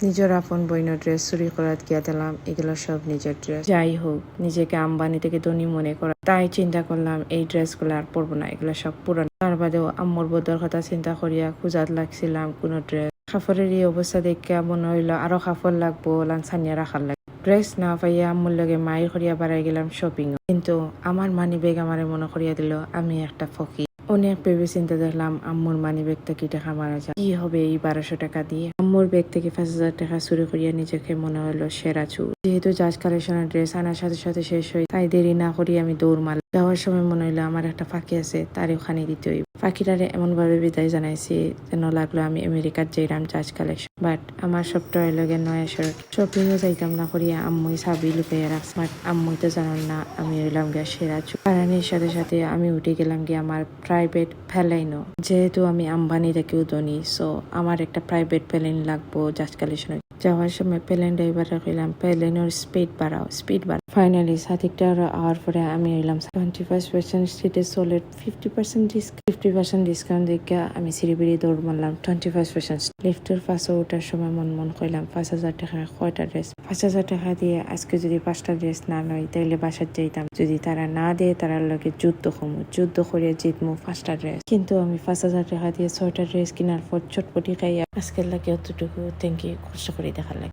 নিজের আপন বইনের ড্রেস চুরি করাত গিয়া দিলাম, এগুলো সব নিজের ড্রেস। যাই হোক, নিজেকে আম্বানি থেকে ধনী মনে করা, তাই চিন্তা করলাম এই ড্রেসগুলো আর পরবো না, এগুলো সব পুরানো। তার বাদেও আম্মুর বদর কথা চিন্তা করিয়া খুঁজাত লাগছিলাম কোনো ড্রেস। কাপড়ের এই অবস্থা দেখে মনে হইল আরো কাপড় লাগবো, লাঞ্ছানিয়া রাখার লাগে। ড্রেস না পাইয়া আম্মুর লগে মায়ের করিয়া বাড়াই গেলাম শপিং। কিন্তু আমার মানি ব্যাগ আমারে মনে করিয়া দিল আমি একটা ফকির। অনেক ভেবে চিন্তা দেখলাম আম্মুর মানি ব্যাগটা কি টাকা মারা যায়, কি হবে এই 1200 টাকা দিয়ে। আম্মুর ব্যাগ থেকে 5000 টাকা চুরি করিয়া নিজেকে মনে হলো সেরা চুর। যেহেতু জাজ কালেকশনের ড্রেস আনার সাথে সাথে শেষ হয়ে, তাই দেরি না করি আমি দৌড় মারলাম। যাওয়ার সময় মনে হইলো আমার একটা ফাঁকি আছে, তার ওখানে দিতে হইব। ফাঁকিটারে এমন ভাবে বিদায় জানাইছি যেন লাগলো আমি আমেরিকার যাইলাম জাজ কালেকশন। বাট আমার সবটা লগে নয়া সড়ক শপিংও যাইতাম না করিয়া আম্মুই চাবি লুকাইয়া রাখছে। বাট আম্মুই তো জানাল না আমি হইলাম গিয়া সেরা চুর। কারণের সাথে সাথে আমি উঠে গেলাম গিয়ে আমার প্রাইভেট প্লেনও। যেহেতু আমি আম্বানি থেকেও ধনী, সো আমার একটা প্রাইভেট প্লেন লাগবো জাজ কালেকশনে যাওয়ার সময়। প্লেন ড্রাইভাররা কইলাম প্লেনের স্পিড বাড়াও। ফাইনালি সাদিকটা আওয়ার পরে আমি এলাম 21% সিটে সোলের 50% ডিসকাউন্ট দেখে আমি সিঁড়ি দৌড় মারলাম 25%। লিফটের পাশে ওঠার সময় মন কইলাম 5000 টাকা কয়টা ড্রেস। 5000 টাকা দিয়ে আজকে যদি 5টা ড্রেস না লই তাইলে বাসার যাইতাম। যদি তারা না দেয় তারার লগে যুদ্ধ করে জিতমু 5টা ড্রেস। কিন্তু আমি 5000 টাকা দিয়ে 6টা ড্রেস কেনার পর চটপটি খাইয়া আজকের লাগে অতটুকু থ্যাংক ইউ কষ্ট করে দেখার লাগে।